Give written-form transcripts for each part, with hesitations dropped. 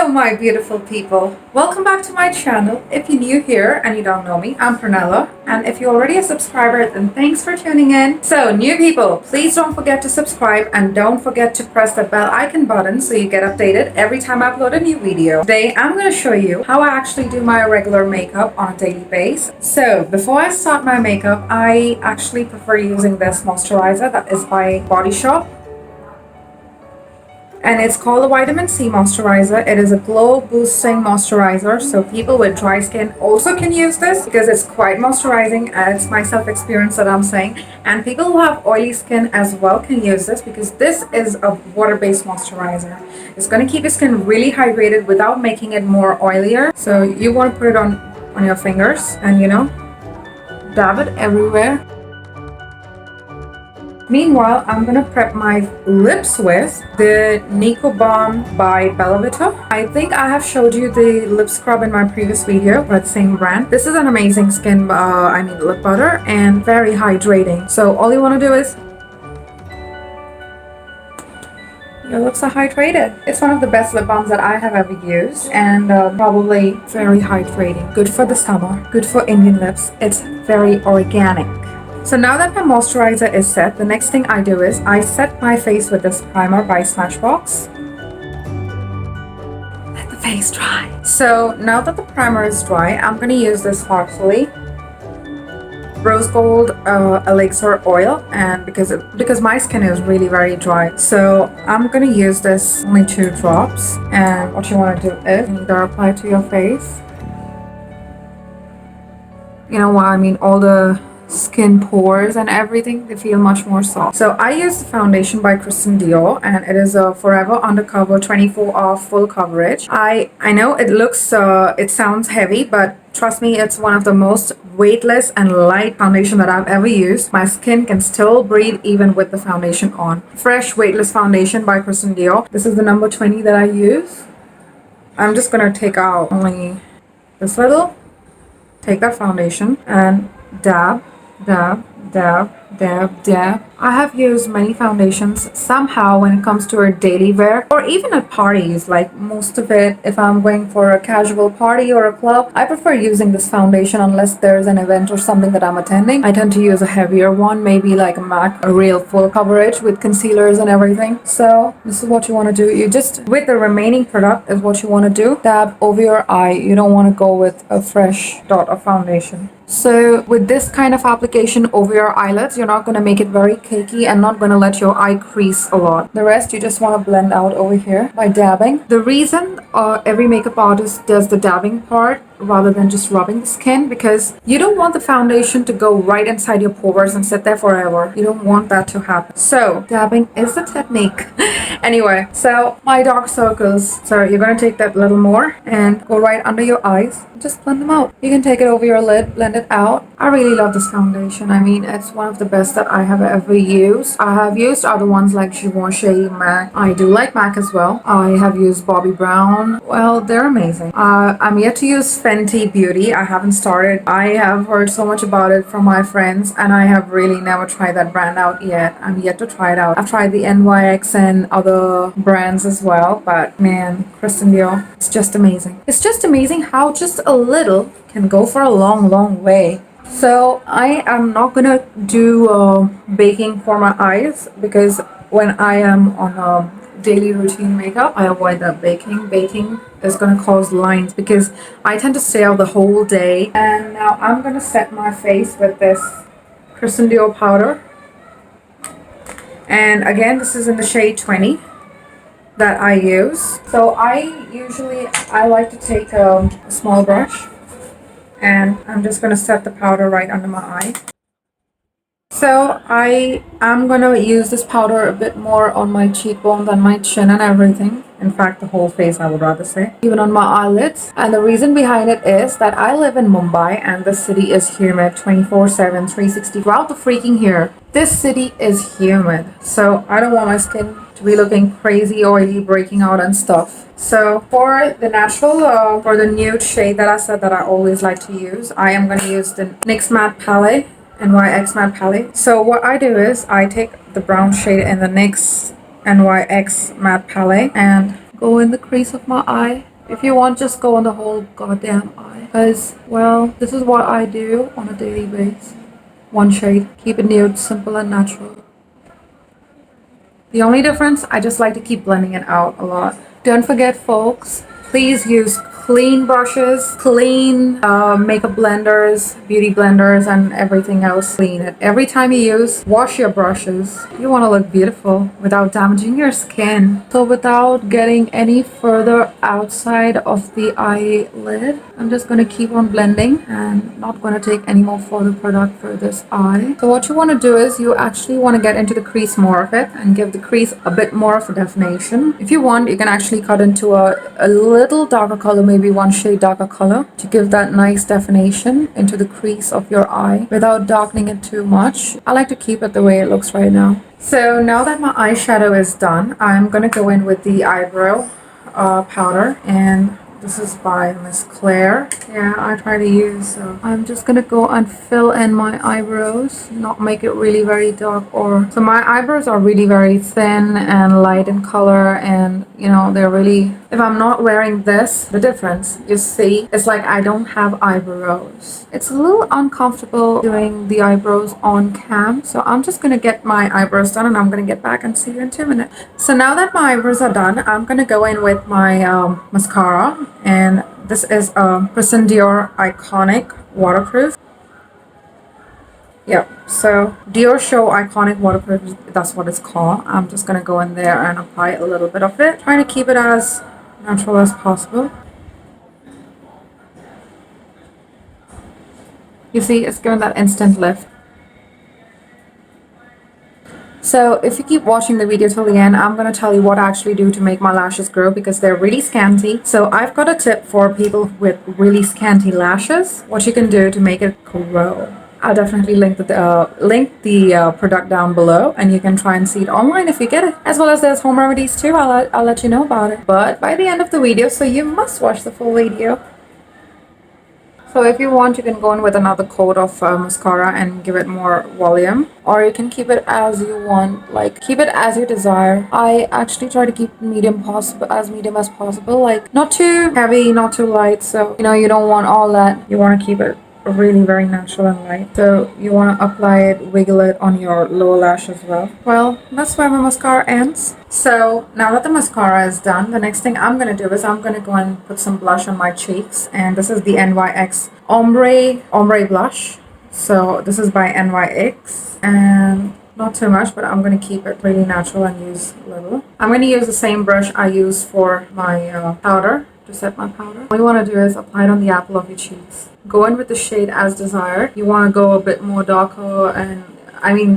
Hello my beautiful people, welcome back to my channel. If you're new here and you don't know me, I'm Prunella, and if you're already a subscriber, then thanks for tuning in. So new people, please don't forget to subscribe and don't forget to press the bell icon button so you get updated every time I upload a new video. Today I'm going to show you how I actually do my regular makeup on a daily basis. So before I start my makeup, I actually prefer using this moisturizer that is by Body Shop. And it's called a vitamin C moisturizer. It is a glow boosting moisturizer, so people with dry skin also can use this because it's quite moisturizing. It's my self experience that I'm saying, and people who have oily skin as well can use this because this is a water-based moisturizer. It's going to keep your skin really hydrated without making it more oilier. So you want to put it on your fingers and dab it everywhere. Meanwhile, I'm gonna prep my lips with the NICO Balm by BEVERLY. I think I have showed you the lip scrub in my previous video, but same brand. This is an amazing skin, lip butter and very hydrating. So all you want to do is your lips are hydrated. It's one of the best lip balms that I have ever used, and probably very hydrating. Good for the summer, good for Indian lips. It's very organic. So now that my moisturizer is set, the next thing I do is I set my face with this primer by Smashbox. Let the face dry. So now that the primer is dry, I'm going to use this Farsali Rose Gold Elixir oil, and because my skin is really very dry, so I'm going to use this only 2 drops. And what you want to do is either apply it to your face. You know what I mean? All the skin pores and everything, they feel much more soft. So I use the foundation by Dior, and it is a Forever Undercover 24-hour full coverage. I know it looks it sounds heavy, but trust me, it's one of the most weightless and light foundation that I've ever used. My skin can still breathe even with the foundation on. Fresh weightless foundation by Dior. This is the number 20 that I use. I'm just gonna take out only this little, take that foundation and dab, dab, dab, dab, dab. I have used many foundations somehow when it comes to a daily wear or even at parties. Like most of it, if I'm going for a casual party or a club, I prefer using this foundation unless there's an event or something that I'm attending. I tend to use a heavier one, maybe like a MAC, a real full coverage with concealers and everything. So this is what you want to do. You just, with the remaining product is what you want to do, dab over your eye. You don't want to go with a fresh dot of foundation. So with this kind of application over your eyelids, you're not going to make it very cakey and not going to let your eye crease a lot. The rest you just want to blend out over here by dabbing. The reason every makeup artist does the dabbing part rather than just rubbing the skin, because you don't want the foundation to go right inside your pores and sit there forever. You don't want that to happen. So dabbing is the technique. Anyway, so my dark circles, so you're going to take that little more and go right under your eyes. Just blend them out. You can take it over your lid, blend it out. I really love this foundation. I mean, it's one of the best that I have ever used. I have used other ones like Diorshow, MAC. I do like MAC as well. I have used Bobbi Brown. Well, they're amazing. I'm yet to use Fenty Beauty. I haven't started. I have heard so much about it from my friends, and I have really never tried that brand out yet. I'm yet to try it out. I've tried the NYX and other brands as well, but man, Dior, it's just amazing. It's just amazing how just a little can go for a long way. So I am not gonna do baking for my eyes, because when I am on daily routine makeup, I avoid that baking. Baking is going to cause lines because I tend to stay out the whole day. And now I'm going to set my face with this Dior powder. And again, this is in the shade 20 that I use. So I like to take a small brush, and I'm just going to set the powder right under my eye. So I am going to use this powder a bit more on my cheekbones and my chin and everything. In fact, the whole face, I would rather say. Even on my eyelids. And the reason behind it is that I live in Mumbai, and the city is humid 24/7, 360 throughout the freaking year. This city is humid. So I don't want my skin to be looking crazy oily, breaking out and stuff. So for the natural, for the nude shade that I said that I always like to use, I am going to use the NYX Matte Palette. NYX Matte Palette. So what I do is I take the brown shade in the NYX NYX Matte Palette and go in the crease of my eye If you want, just go on the whole goddamn eye. Because, well, this is what I do on a daily basis. One shade. Keep it nude, simple and natural. The only difference, I just like to keep blending it out a lot. Don't forget, folks, please use clean brushes, clean makeup blenders, beauty blenders, and everything else. Clean it. Every time you use, wash your brushes. You want to look beautiful without damaging your skin. So without getting any further outside of the eyelid, I'm just going to keep on blending and not going to take any more further product for this eye. So what you want to do is you actually want to get into the crease more of it and give the crease a bit more of a definition. If you want, you can actually cut into a little darker color, maybe one shade darker color, to give that nice definition into the crease of your eye without darkening it too much. I like to keep it the way it looks right now. So now that my eyeshadow is done, I'm going to go in with the eyebrow powder, and this is by Miss Claire. Yeah, I try to use. So I'm just gonna go and fill in my eyebrows, not make it really very dark or. So my eyebrows are really very thin and light in color, and you know they're really. If I'm not wearing this, the difference you see, it's like I don't have eyebrows. It's a little uncomfortable doing the eyebrows on cam, so I'm just gonna get my eyebrows done, and I'm gonna get back and see you in 2 minutes. So now that my eyebrows are done, I'm gonna go in with my mascara. And this is a Dior Iconic Waterproof. Yep, so Diorshow Iconic Waterproof, that's what it's called. I'm just going to go in there and apply a little bit of it. Trying to keep it as natural as possible. You see, it's giving that instant lift. So if you keep watching the video till the end, I'm going to tell you what I actually do to make my lashes grow because they're really scanty. So I've got a tip for people with really scanty lashes, what you can do to make it grow. I'll definitely link the product down below, and you can try and see it online if you get it. As well as there's home remedies too. I'll let you know about it. But by the end of the video, so you must watch the full video. So if you want, you can go in with another coat of mascara and give it more volume, or you can keep it as you want, like keep it as you desire. I actually try to keep medium as possible, like not too heavy, not too light. So you know you don't want all that. You want to keep it really very natural and light. So you want to apply it, wiggle it on your lower lash as well. Well, that's where my mascara ends. So now that the mascara is done, the next thing I'm going to do is I'm going to go and put some blush on my cheeks. And this is the NYX Ombre Blush. So this is by NYX. And not too much, but I'm going to keep it really natural and use a little. I'm going to use the same brush I use for my powder. To set my powder. All you want to do is apply it on the apple of your cheeks. Go in with the shade as desired. You want to go a bit more darker and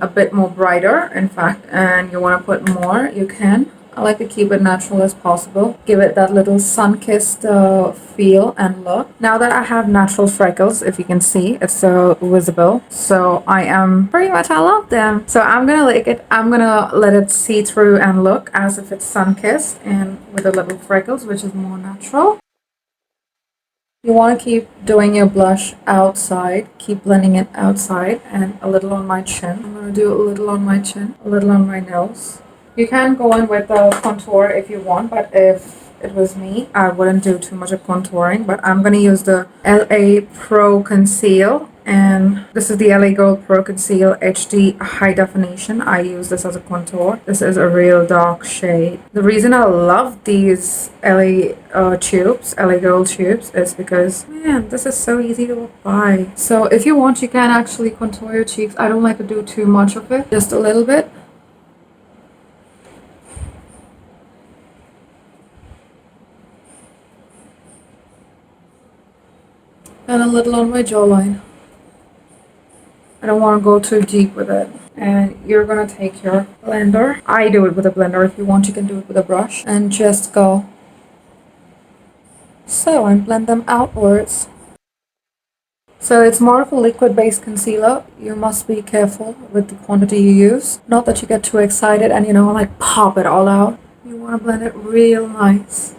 a bit more brighter in fact, and you want to put more, you can. I like to keep it natural as possible. Give it that little sun-kissed feel and look. Now that I have natural freckles, if you can see, it's so visible. So I love them. So I'm gonna let it see through and look as if it's sun-kissed and with the little freckles, which is more natural. You want to keep doing your blush outside. Keep blending it outside and a little on my chin. I'm going to do a little on my chin, a little on my nose. You can go in with a contour if you want, but if it was me, I wouldn't do too much of contouring. But I'm going to use the LA Pro Conceal. And this is the LA Gold Pro Conceal HD High Definition. I use this as a contour. This is a real dark shade. The reason I love these LA Gold tubes is because, man, this is so easy to apply. So if you want, you can actually contour your cheeks. I don't like to do too much of it, just a little bit. And a little on my jawline. I don't want to go too deep with it. And you're going to take your blender. I do it with a blender. If you want, you can do it with a brush. And just go. So, and blend them outwards. So it's more of a liquid-based concealer. You must be careful with the quantity you use. Not that you get too excited and, like pop it all out. You want to blend it real nice.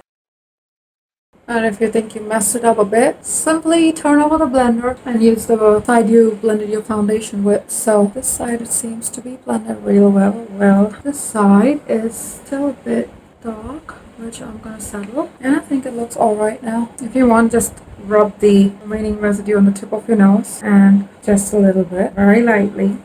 And if you think you messed it up a bit, simply turn over the blender and use the side you blended your foundation with. So this side, it seems to be blended real well. Well, this side is still a bit dark. which I'm gonna settle. And I think it looks alright now. If you want, just rub the remaining residue on the tip of your nose and just a little bit, very lightly.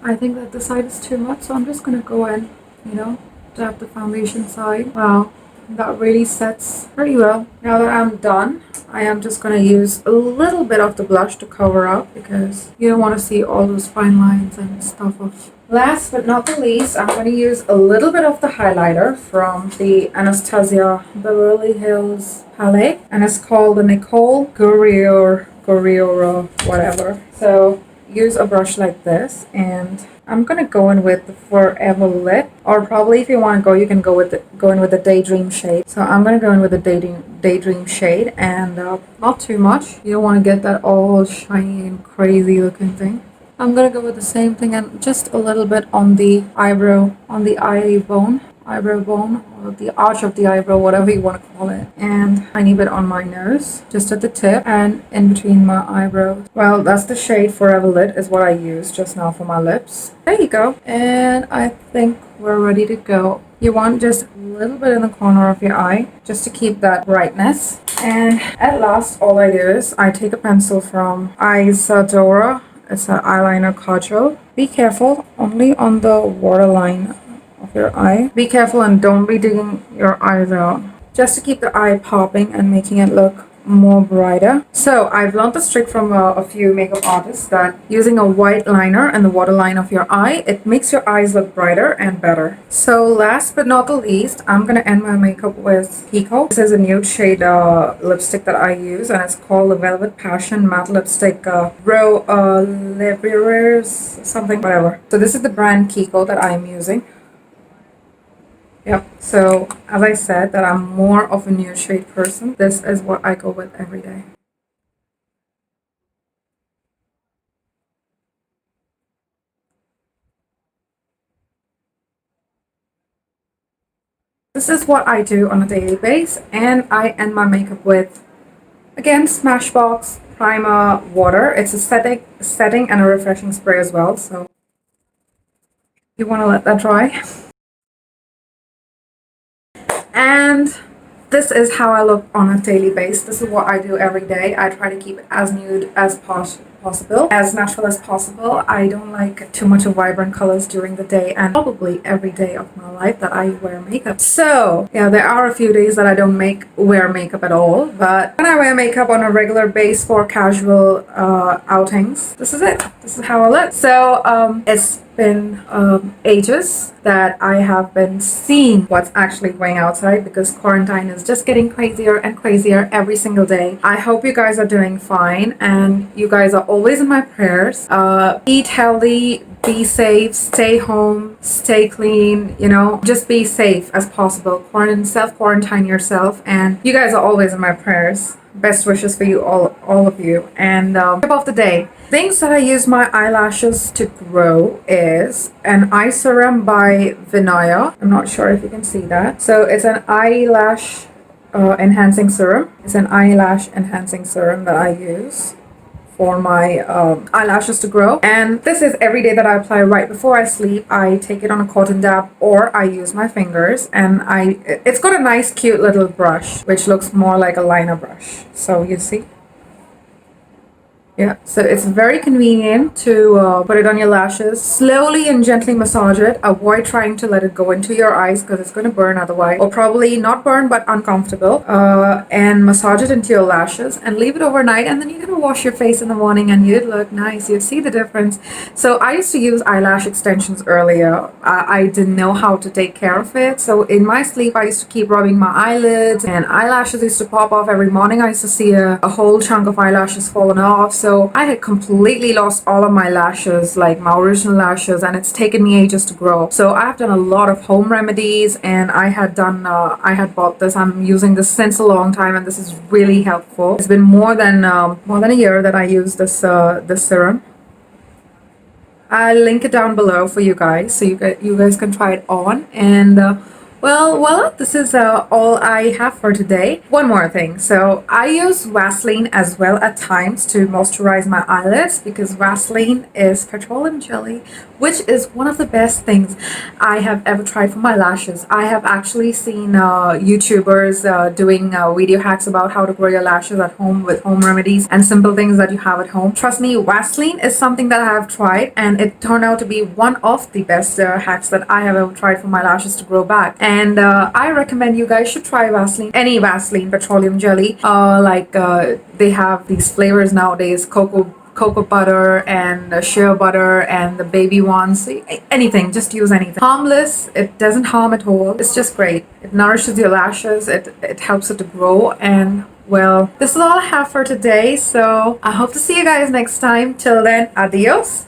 I think that the side is too much, so I'm just gonna go in, you know, dab the foundation side. Wow, that really sets pretty well. Now that I'm done, I am just gonna use a little bit of the blush to cover up because you don't want to see all those fine lines and stuff of. Last but not the least, I'm going to use a little bit of the highlighter from the Anastasia Beverly Hills palette, and it's called the NICOLE GUERRIERO, whatever. So use a brush like this, and I'm gonna go in with the Forever Lit, or probably if you want to go, you can go in with the Daydream shade. So I'm gonna go in with the Daydream shade, and not too much. You don't want to get that all shiny and crazy looking thing. I'm gonna go with the same thing and just a little bit on the eyebrow, on the eyebrow bone, or the arch of the eyebrow, whatever you want to call it, and a tiny bit on my nose, just at the tip and in between my eyebrows. Well, that's the shade Forever Lit is what I used just now for my lips. There you go. And I think we're ready to go. You want just a little bit in the corner of your eye just to keep that brightness. And at last, all I do is I take a pencil from Isadora. It's an eyeliner Kajal. Be careful, only on the waterline of your eye. Be careful and don't be digging your eyes out. Just to keep the eye popping and making it look more brighter. So I've learned this trick from a few makeup artists that using a white liner and the waterline of your eye, it makes your eyes look brighter and better. So last but not the least, I'm gonna end my makeup with KIKO. This is a nude shade lipstick that I use, and it's called the Velvet Passion Matte Lipstick Brow Liberators, something, whatever. So this is the brand KIKO that I'm using. Yep, so as I said that I'm more of a nude shade person, this is what I go with every day. This is what I do on a daily basis, and I end my makeup with, again, Smashbox Primer Water. It's a setting and a refreshing spray as well, so you want to let that dry. And this is how I look on a daily basis. This is what I do every day. I try to keep it as nude as possible, as natural as possible. I don't like too much of vibrant colors during the day, and probably every day of my life that I wear makeup. So yeah, there are a few days that I don't wear makeup at all, but when I wear makeup on a regular base for casual outings, this is it. This is how I look. So it's been ages that I have been seeing what's actually going outside because quarantine is just getting crazier and crazier every single day. I hope you guys are doing fine, and you guys are always in my prayers. Eat healthy, be safe, stay home, stay clean, you know, just be safe as possible. Self-quarantine yourself, and you guys are always in my prayers. Best wishes for you all of you. And tip of the day. Things that I use my eyelashes to grow is an eye serum by VINAYA. I'm not sure if you can see that. So it's an eyelash enhancing serum. It's an eyelash enhancing serum that I use for my eyelashes to grow, and this is every day that I apply right before I sleep. I take it on a cotton dab or I use my fingers, and it's got a nice cute little brush which looks more like a liner brush, so you see. Yeah, so it's very convenient to put it on your lashes. Slowly and gently massage it. Avoid trying to let it go into your eyes because it's going to burn otherwise. Or probably not burn but uncomfortable. And massage it into your lashes and leave it overnight. And then you're going to wash your face in the morning and you'd look nice. You'd see the difference. So I used to use eyelash extensions earlier. I didn't know how to take care of it. So in my sleep, I used to keep rubbing my eyelids and eyelashes used to pop off every morning. I used to see a whole chunk of eyelashes falling off. So I had completely lost all of my lashes, like my original lashes, and it's taken me ages to grow. So I've done a lot of home remedies, and I had bought this. I'm using this since a long time, and this is really helpful. It's been more than a year that I use this serum. I'll link it down below for you guys, so you guys can try it on. And Well, this is all I have for today. One more thing. So I use Vaseline as well at times to moisturize my eyelids because Vaseline is petroleum jelly, which is one of the best things I have ever tried for my lashes. I have actually seen YouTubers doing video hacks about how to grow your lashes at home with home remedies and simple things that you have at home. Trust me, Vaseline is something that I have tried and it turned out to be one of the best hacks that I have ever tried for my lashes to grow back. And I recommend you guys should try Vaseline, any Vaseline petroleum jelly. They have these flavors nowadays, cocoa butter and shea butter and the baby ones. Anything, just use anything. Harmless, it doesn't harm at all. It's just great. It nourishes your lashes, it helps it to grow. And well, this is all I have for today, so I hope to see you guys next time. Till then, adios.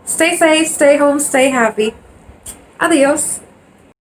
Stay safe, stay home, stay happy. Adios.